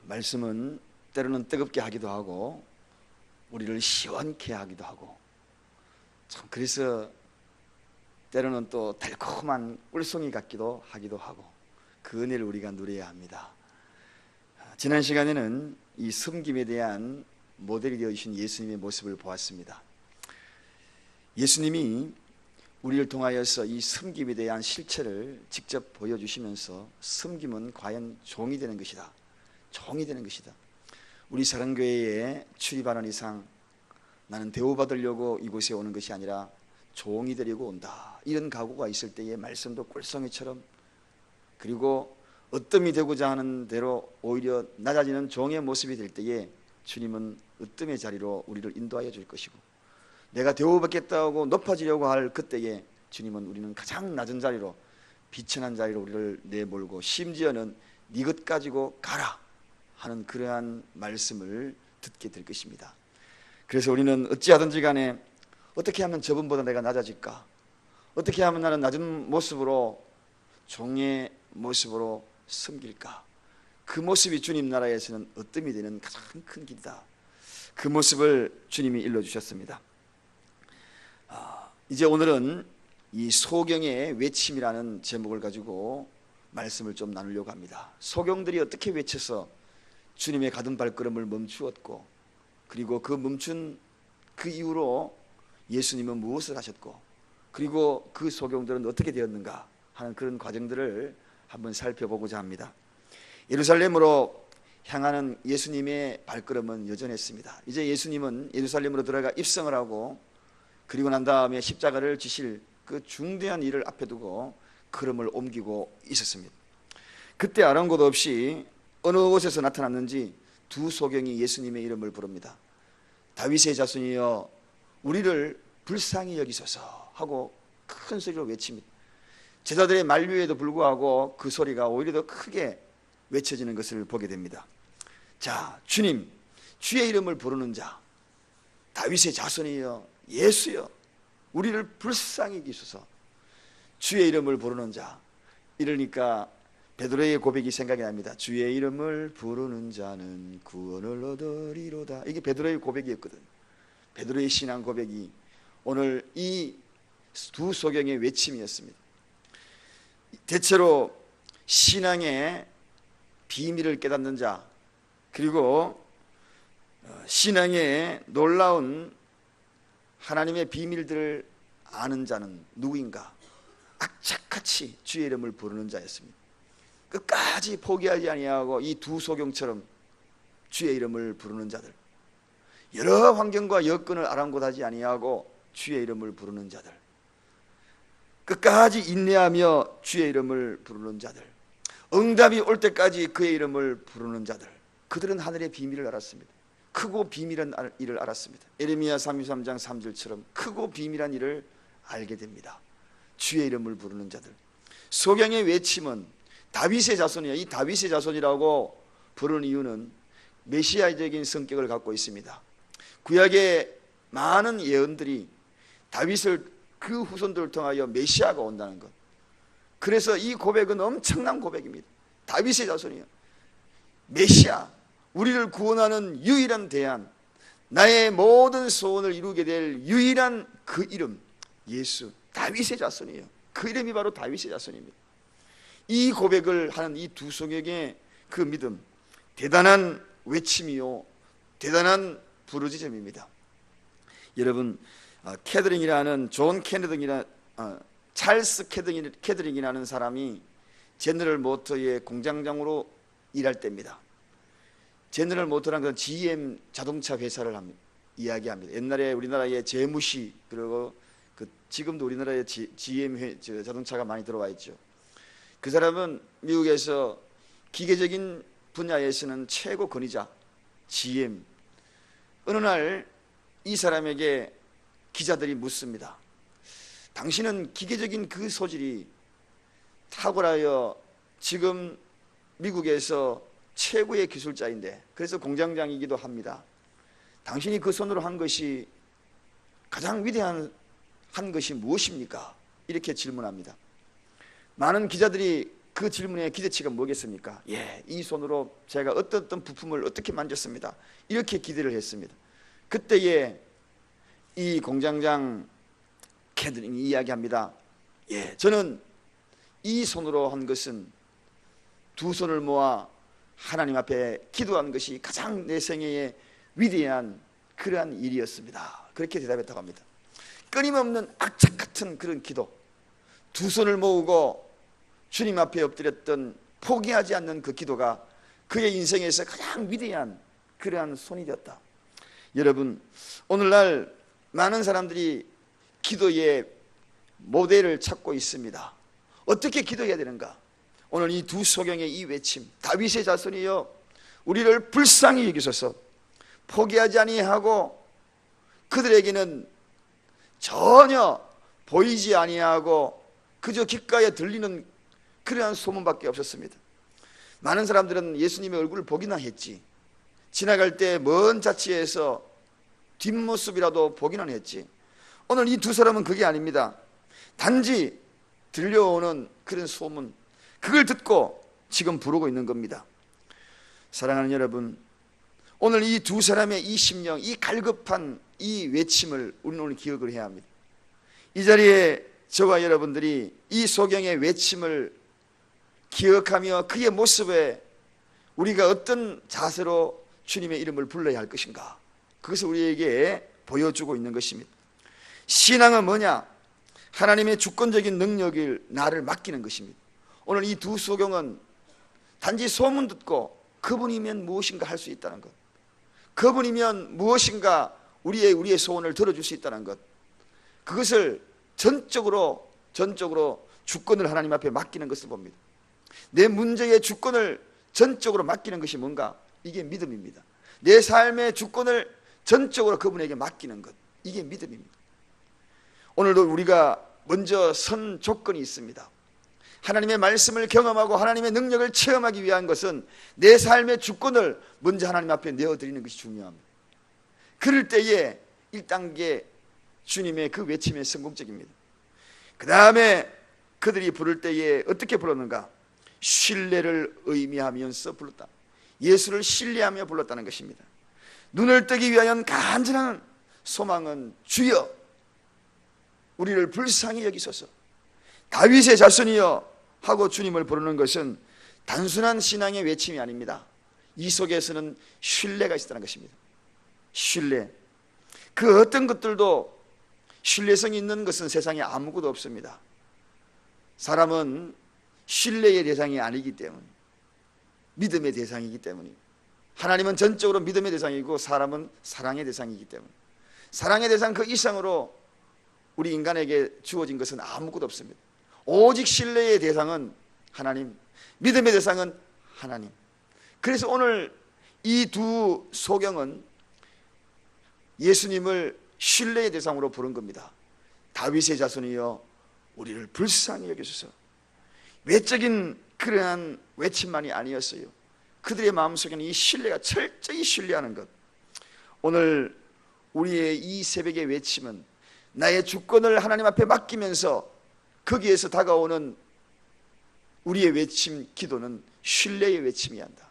말씀은 때로는 뜨겁게 하기도 하고 우리를 시원케 하기도 하고, 참 그래서 때로는 또 달콤한 꿀송이 같기도 하고, 그 은혜를 우리가 누려야 합니다. 지난 시간에는 이 섬김에 대한 모델이 되어주신 예수님의 모습을 보았습니다. 예수님이 우리를 통하여서 이 섬김에 대한 실체를 직접 보여주시면서 섬김은 과연 종이 되는 것이다, 종이 되는 것이다. 우리 사랑교회에 출입하는 이상 나는 대우받으려고 이곳에 오는 것이 아니라 종이 되려고 온다, 이런 각오가 있을 때에 말씀도 꿀송이처럼, 그리고 으뜸이 되고자 하는 대로 오히려 낮아지는 종의 모습이 될 때에 주님은 으뜸의 자리로 우리를 인도하여 줄 것이고, 내가 대우받겠다고 높아지려고 할 그때에 주님은 우리는 가장 낮은 자리로, 비천한 자리로 우리를 내몰고 심지어는 네 것 가지고 가라 하는 그러한 말씀을 듣게 될 것입니다. 그래서 우리는 어찌하든지 간에 어떻게 하면 저분보다 내가 낮아질까, 어떻게 하면 나는 낮은 모습으로, 종의 모습으로 섬길까, 그 모습이 주님 나라에서는 으뜸이 되는 가장 큰 길이다. 그 모습을 주님이 일러주셨습니다. 이제 오늘은 이 소경의 외침이라는 제목을 가지고 말씀을 좀 나누려고 합니다. 소경들이 어떻게 외쳐서 주님의 가던 발걸음을 멈추었고, 그리고 그 멈춘 그 이후로 예수님은 무엇을 하셨고, 그리고 그 소경들은 어떻게 되었는가 하는 그런 과정들을 한번 살펴보고자 합니다. 예루살렘으로 향하는 예수님의 발걸음은 여전했습니다. 이제 예수님은 예루살렘으로 들어가 입성을 하고, 그리고 난 다음에 십자가를 지실 그 중대한 일을 앞에 두고 걸음을 옮기고 있었습니다. 그때 아랑곳 없이 어느 곳에서 나타났는지 두 소경이 예수님의 이름을 부릅니다. 다윗의 자손이여 우리를 불쌍히 여기소서 하고 큰 소리로 외칩니다. 제자들의 만류에도 불구하고 그 소리가 오히려 더 크게 외쳐지는 것을 보게 됩니다. 자, 주님, 주의 이름을 부르는 자, 다윗의 자손이여 예수여 우리를 불쌍히 여기소서. 주의 이름을 부르는 자, 이러니까 베드로의 고백이 생각이 납니다. 주의 이름을 부르는 자는 구원을 얻으리로다. 이게 베드로의 고백이었거든. 베드로의 신앙 고백이 오늘 이 두 소경의 외침이었습니다. 대체로 신앙의 비밀을 깨닫는 자, 그리고 신앙의 놀라운 하나님의 비밀들을 아는 자는 누구인가? 악착같이 주의 이름을 부르는 자였습니다. 끝까지 포기하지 아니하고 이 두 소경처럼 주의 이름을 부르는 자들, 여러 환경과 여건을 아랑곳하지 아니하고 주의 이름을 부르는 자들, 끝까지 인내하며 주의 이름을 부르는 자들, 응답이 올 때까지 그의 이름을 부르는 자들, 그들은 하늘의 비밀을 알았습니다. 크고 비밀한 일을 알았습니다. 예레미야 33장 3절처럼 크고 비밀한 일을 알게 됩니다. 주의 이름을 부르는 자들. 소경의 외침은 다윗의 자손이야. 이 다윗의 자손이라고 부르는 이유는 메시아적인 성격을 갖고 있습니다. 구약의 많은 예언들이 다윗을 그 후손들을 통하여 메시아가 온다는 것. 그래서 이 고백은 엄청난 고백입니다. 다윗의 자손이야. 메시아, 우리를 구원하는 유일한 대안, 나의 모든 소원을 이루게 될 유일한 그 이름, 예수, 다윗의 자손이에요. 그 이름이 바로 다윗의 자손입니다. 이 고백을 하는 이 두 소경의 그 믿음, 대단한 외침이요, 대단한 부르짖음입니다. 여러분, 캐더링이라는 존 캐더링이라는 찰스 캐더링이라는 사람이 제너럴 모터의 공장장으로 일할 때입니다. 제너럴 모터라는 건 GM 자동차 회사를 이야기합니다. 옛날에 우리나라에 제무시, 그리고 지금도 우리나라에 GM 자동차가 많이 들어와 있죠. 그 사람은 미국에서 기계적인 분야에서는 최고 권위자 GM. 어느 날 이 사람에게 기자들이 묻습니다. 당신은 기계적인 그 소질이 탁월하여 지금 미국에서 최고의 기술자인데, 그래서 공장장이기도 합니다. 당신이 그 손으로 한 것이 가장 위대한 한 것이 무엇입니까? 이렇게 질문합니다. 많은 기자들이 그 질문의 기대치가 뭐겠습니까? 이 손으로 제가 어떤 부품을 어떻게 만졌습니다. 이렇게 기대를 했습니다. 그때에 이 공장장 캐드링이 이야기합니다. 저는 이 손으로 한 것은 두 손을 모아 하나님 앞에 기도한 것이 가장 내 생애의 위대한 그러한 일이었습니다. 그렇게 대답했다고 합니다. 끊임없는 악착 같은 그런 기도, 두 손을 모으고 주님 앞에 엎드렸던 포기하지 않는 그 기도가 그의 인생에서 가장 위대한 그러한 손이 되었다. 여러분, 오늘날 많은 사람들이 기도의 모델을 찾고 있습니다. 어떻게 기도해야 되는가? 오늘 이 두 소경의 이 외침, 다윗의 자손이여 우리를 불쌍히 여기소서. 포기하지 아니하고 그들에게는 전혀 보이지 아니하고 그저 귓가에 들리는 그러한 소문밖에 없었습니다. 많은 사람들은 예수님의 얼굴을 보기나 했지, 지나갈 때 먼 자취에서 뒷모습이라도 보기는 했지. 오늘 이 두 사람은 그게 아닙니다. 단지 들려오는 그런 소문, 그걸 듣고 지금 부르고 있는 겁니다. 사랑하는 여러분, 오늘 이 두 사람의 이 심령, 이 갈급한 이 외침을 우리는 오늘 기억을 해야 합니다. 이 자리에 저와 여러분들이 이 소경의 외침을 기억하며 그의 모습에 우리가 어떤 자세로 주님의 이름을 불러야 할 것인가, 그것을 우리에게 보여주고 있는 것입니다. 신앙은 뭐냐? 하나님의 주권적인 능력을 나를 맡기는 것입니다. 오늘 이 두 소경은 단지 소문 듣고 그분이면 무엇인가 할 수 있다는 것, 그분이면 무엇인가 우리의 소원을 들어줄 수 있다는 것, 그것을 전적으로 주권을 하나님 앞에 맡기는 것을 봅니다. 내 문제의 주권을 전적으로 맡기는 것이 뭔가? 이게 믿음입니다. 내 삶의 주권을 전적으로 그분에게 맡기는 것, 이게 믿음입니다. 오늘도 우리가 먼저 선 조건이 있습니다. 하나님의 말씀을 경험하고 하나님의 능력을 체험하기 위한 것은 내 삶의 주권을 먼저 하나님 앞에 내어드리는 것이 중요합니다. 그럴 때에 1단계 주님의 그 외침이 성공적입니다. 그 다음에 그들이 부를 때에 어떻게 불렀는가? 신뢰를 의미하면서 불렀다. 예수를 신뢰하며 불렀다는 것입니다. 눈을 뜨기 위하여 간절한 소망은 주여 우리를 불쌍히 여기소서. 다윗의 자손이여 하고 주님을 부르는 것은 단순한 신앙의 외침이 아닙니다. 이 속에서는 신뢰가 있었다는 것입니다. 신뢰, 그 어떤 것들도 신뢰성이 있는 것은 세상에 아무것도 없습니다. 사람은 신뢰의 대상이 아니기 때문에, 믿음의 대상이기 때문에, 하나님은 전적으로 믿음의 대상이고 사람은 사랑의 대상이기 때문에, 사랑의 대상 그 이상으로 우리 인간에게 주어진 것은 아무것도 없습니다. 오직 신뢰의 대상은 하나님, 믿음의 대상은 하나님. 그래서 오늘 이 두 소경은 예수님을 신뢰의 대상으로 부른 겁니다. 다윗의 자손이여 우리를 불쌍히 여기소서. 외적인 그러한 외침만이 아니었어요. 그들의 마음속에는 이 신뢰가, 철저히 신뢰하는 것. 오늘 우리의 이 새벽의 외침은 나의 주권을 하나님 앞에 맡기면서 거기에서 다가오는 우리의 외침, 기도는 신뢰의 외침이어야 한다.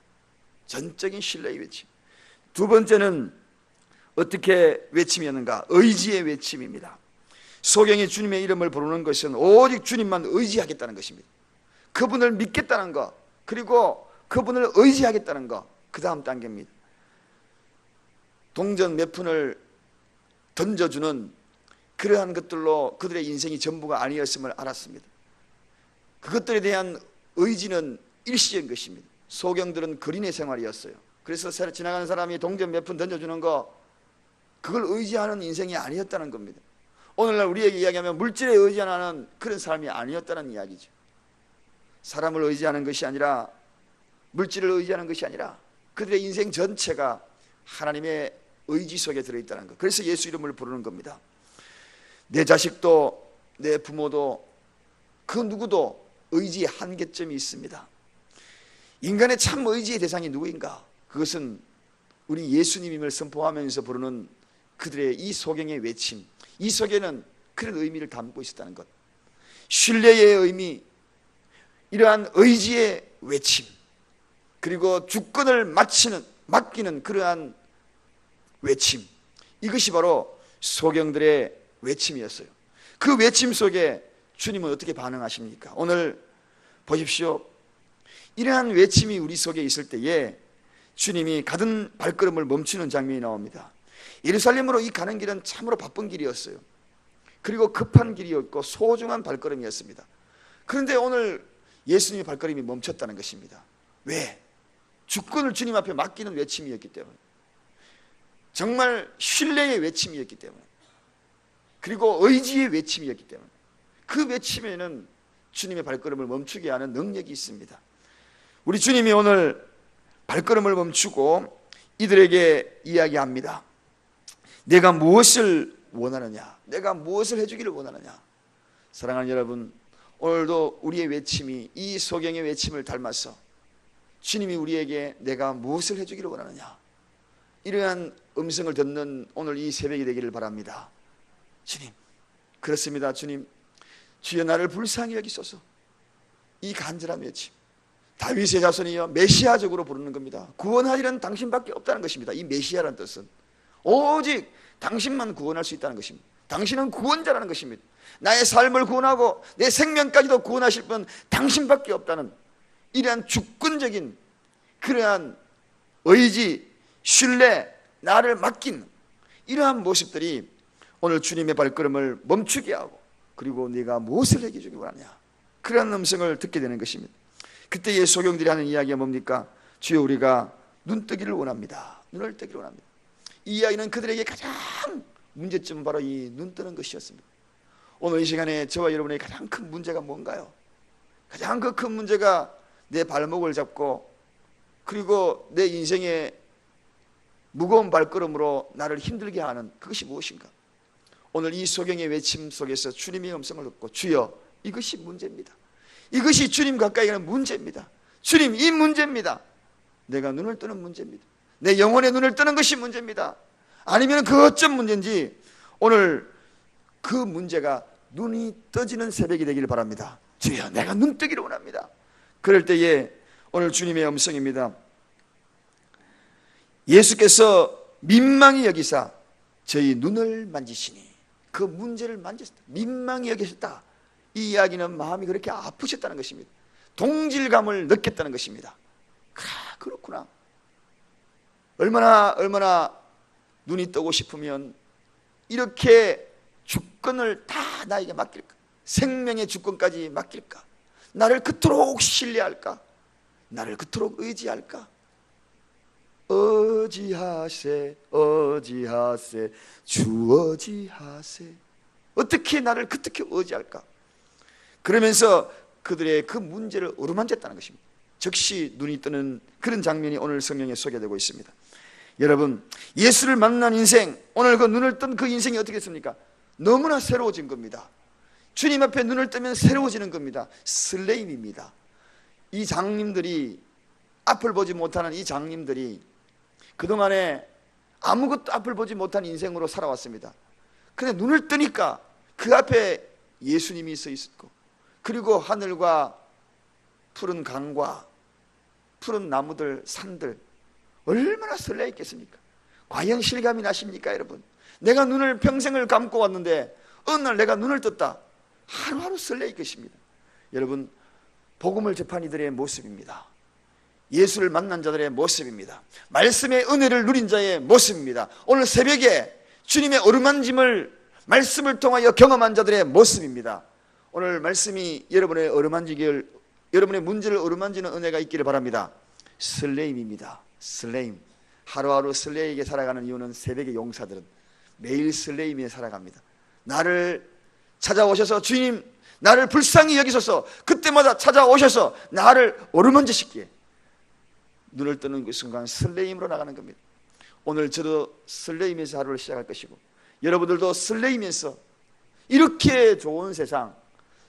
전적인 신뢰의 외침. 두 번째는 어떻게 외침이었는가? 의지의 외침입니다. 소경이 주님의 이름을 부르는 것은 오직 주님만 의지하겠다는 것입니다. 그분을 믿겠다는 것, 그리고 그분을 의지하겠다는 것, 그 다음 단계입니다. 동전 몇 푼을 던져주는 그러한 것들로 그들의 인생이 전부가 아니었음을 알았습니다. 그것들에 대한 의지는 일시적인 것입니다. 소경들은 거린의 생활이었어요. 그래서 지나가는 사람이 동전 몇 푼 던져주는 거, 그걸 의지하는 인생이 아니었다는 겁니다. 오늘날 우리에게 이야기하면 물질에 의지하는 그런 삶이 아니었다는 이야기죠. 사람을 의지하는 것이 아니라, 물질을 의지하는 것이 아니라 그들의 인생 전체가 하나님의 의지 속에 들어있다는 것. 그래서 예수 이름을 부르는 겁니다. 내 자식도 내 부모도 그 누구도 의지의 한계점이 있습니다. 인간의 참 의지의 대상이 누구인가? 그것은 우리 예수님임을 선포하면서 부르는 그들의 이 소경의 외침, 이 속에는 그런 의미를 담고 있었다는 것. 신뢰의 의미, 이러한 의지의 외침, 그리고 주권을 맡기는 그러한 외침, 이것이 바로 소경들의 외침이었어요. 그 외침 속에 주님은 어떻게 반응하십니까? 오늘 보십시오. 이러한 외침이 우리 속에 있을 때에 주님이 가던 발걸음을 멈추는 장면이 나옵니다. 예루살렘으로 이 가는 길은 참으로 바쁜 길이었어요. 그리고 급한 길이었고 소중한 발걸음이었습니다. 그런데 오늘 예수님의 발걸음이 멈췄다는 것입니다. 왜? 주권을 주님 앞에 맡기는 외침이었기 때문에, 정말 신뢰의 외침이었기 때문에, 그리고 의지의 외침이었기 때문에, 그 외침에는 주님의 발걸음을 멈추게 하는 능력이 있습니다. 우리 주님이 오늘 발걸음을 멈추고 이들에게 이야기합니다. 내가 무엇을 원하느냐? 내가 무엇을 해주기를 원하느냐? 사랑하는 여러분, 오늘도 우리의 외침이 이 소경의 외침을 닮아서 주님이 우리에게 내가 무엇을 해주기를 원하느냐, 이러한 음성을 듣는 오늘 이 새벽이 되기를 바랍니다. 주님, 그렇습니다. 주님, 주여 나를 불쌍히 여기소서. 이 간절한 외침, 다윗의 자손이여 메시아적으로 부르는 겁니다. 구원하리는 당신밖에 없다는 것입니다. 이 메시아라는 뜻은 오직 당신만 구원할 수 있다는 것입니다. 당신은 구원자라는 것입니다. 나의 삶을 구원하고 내 생명까지도 구원하실 분 당신밖에 없다는 이러한 주권적인 그러한 의지, 신뢰, 나를 맡긴 이러한 모습들이 오늘 주님의 발걸음을 멈추게 하고, 그리고 네가 무엇을 해주기 원하냐, 그런 음성을 듣게 되는 것입니다. 그때의 소경들이 하는 이야기가 뭡니까? 주여 우리가 눈뜨기를 원합니다. 눈을 뜨기를 원합니다. 이 이야기는 그들에게 가장 문제점은 바로 이 눈 뜨는 것이었습니다. 오늘 이 시간에 저와 여러분의 가장 큰 문제가 뭔가요? 가장 그 큰 문제가 내 발목을 잡고, 그리고 내 인생의 무거운 발걸음으로 나를 힘들게 하는 그것이 무엇인가? 오늘 이 소경의 외침 속에서 주님의 음성을 듣고, 주여 이것이 문제입니다. 이것이 주님 가까이 가는 문제입니다. 주님, 이 문제입니다. 내가 눈을 뜨는 문제입니다. 내 영혼의 눈을 뜨는 것이 문제입니다. 아니면 그 어떤 문제인지 오늘 그 문제가 눈이 떠지는 새벽이 되기를 바랍니다. 주여 내가 눈 뜨기를 원합니다. 그럴 때에 오늘 주님의 음성입니다. 예수께서 민망히 여기사 저희 눈을 만지시니, 그 문제를 만지셨다, 민망히 여기셨다. 이 이야기는 마음이 그렇게 아프셨다는 것입니다. 동질감을 느꼈다는 것입니다. 그렇구나. 얼마나 눈이 뜨고 싶으면 이렇게 주권을 다 나에게 맡길까? 생명의 주권까지 맡길까? 나를 그토록 신뢰할까? 나를 그토록 의지할까? 어지하세 주 어지하세. 어떻게 나를 그렇게 의지할까? 그러면서 그들의 그 문제를 어루만졌다는 것입니다. 즉시 눈이 뜨는 그런 장면이 오늘 성경에 소개되고 있습니다. 여러분, 예수를 만난 인생, 오늘 그 눈을 뜬 그 인생이 어떻게 됐습니까? 너무나 새로워진 겁니다. 주님 앞에 눈을 뜨면 새로워지는 겁니다. 설레임입니다. 이 장님들이, 앞을 보지 못하는 이 장님들이 그동안에 아무것도 앞을 보지 못한 인생으로 살아왔습니다. 그런데 눈을 뜨니까 그 앞에 예수님이 서 있었고, 그리고 하늘과 푸른 강과 푸른 나무들, 산들, 얼마나 설레 있겠습니까? 과연 실감이 나십니까, 여러분? 내가 눈을 평생을 감고 왔는데 어느 날 내가 눈을 떴다. 하루하루 설레 있겠습니다. 여러분, 복음을 접한 이들의 모습입니다. 예수를 만난 자들의 모습입니다. 말씀의 은혜를 누린 자의 모습입니다. 오늘 새벽에 주님의 어루만짐을 말씀을 통하여 경험한 자들의 모습입니다. 오늘 말씀이 여러분의 여러분의 문제를 어루만지는 은혜가 있기를 바랍니다. 설레임입니다. 설레임. 하루하루 설레이게 살아가는 이유는 새벽의 용사들은 매일 설레임에 살아갑니다. 나를 찾아오셔서 주님 나를 불쌍히 여기소서, 그때마다 찾아오셔서 나를 어루만지시기에 눈을 뜨는 그 순간 설레임으로 나가는 겁니다. 오늘 저도 설레임에서 하루를 시작할 것이고, 여러분들도 설레이면서 이렇게 좋은 세상,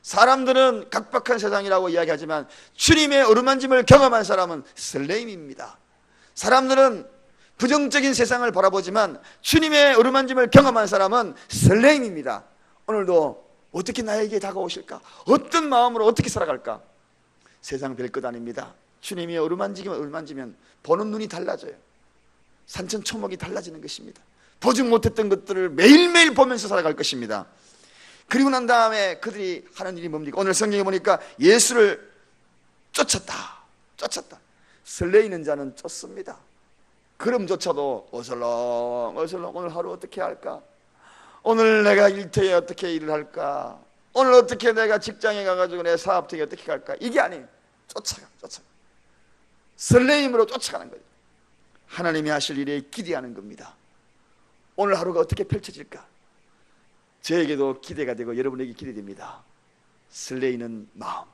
사람들은 각박한 세상이라고 이야기하지만 주님의 어루만짐을 경험한 사람은 설레임입니다. 사람들은 부정적인 세상을 바라보지만 주님의 어루만짐을 경험한 사람은 설레임입니다. 오늘도 어떻게 나에게 다가오실까? 어떤 마음으로 어떻게 살아갈까? 세상 별것 아닙니다. 주님이 어루만지면 보는 눈이 달라져요. 산천초목이 달라지는 것입니다. 보지 못했던 것들을 매일매일 보면서 살아갈 것입니다. 그리고 난 다음에 그들이 하는 일이 뭡니까? 오늘 성경에 보니까 예수를 쫓았다. 설레이는 자는 쫓습니다. 그럼조차도 어슬렁 오늘 하루 어떻게 할까? 오늘 내가 일터에 어떻게 일을 할까? 오늘 어떻게 내가 직장에 가가지고 내 사업통에 어떻게 갈까? 이게 아니에요. 쫓아가. 설레임으로 쫓아가는 거예요. 하나님이 하실 일에 기대하는 겁니다. 오늘 하루가 어떻게 펼쳐질까? 저에게도 기대가 되고 여러분에게 기대됩니다. 설레이는 마음.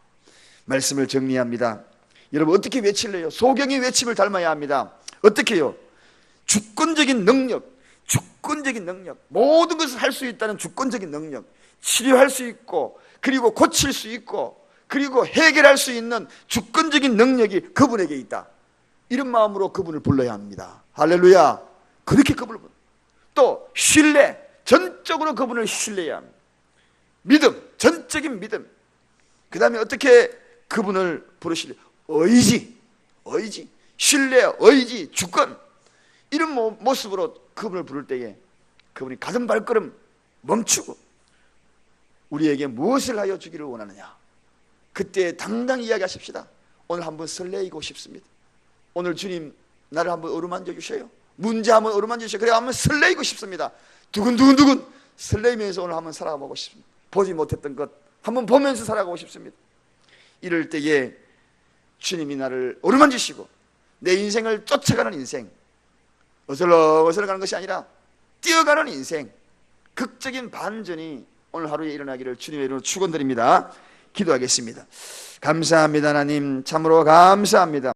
말씀을 정리합니다. 여러분 어떻게 외칠래요? 소경의 외침을 닮아야 합니다. 어떻게 해요? 주권적인 능력, 모든 것을 할 수 있다는 주권적인 능력, 치료할 수 있고 그리고 고칠 수 있고 그리고 해결할 수 있는 주권적인 능력이 그분에게 있다. 이런 마음으로 그분을 불러야 합니다. 할렐루야. 그렇게 그분을 불러. 또 신뢰, 전적으로 그분을 신뢰해야 합니다. 믿음, 전적인 믿음. 그 다음에 어떻게 그분을 부르실래? 의지, 신뢰, 의지, 주권. 이런 모습으로 그분을 부를 때에 그분이 가슴 발걸음 멈추고 우리에게 무엇을 하여 주기를 원하느냐, 그때 당당히 이야기하십시다. 오늘 한번 설레이고 싶습니다. 오늘 주님 나를 한번 어루만져 주셔요. 문제 한번 어루만져 주셔요. 그래 한번 설레이고 싶습니다. 두근두근 설레이면서 오늘 한번 살아보고 싶습니다. 보지 못했던 것 한번 보면서 살아가고 싶습니다. 이럴 때에 주님이 나를 어루만지시고 내 인생을 쫓아가는 인생, 어슬렁어슬렁 가는 것이 아니라 뛰어가는 인생, 극적인 반전이 오늘 하루에 일어나기를 주님의 이름으로 축원드립니다. 기도하겠습니다. 감사합니다. 하나님, 참으로 감사합니다.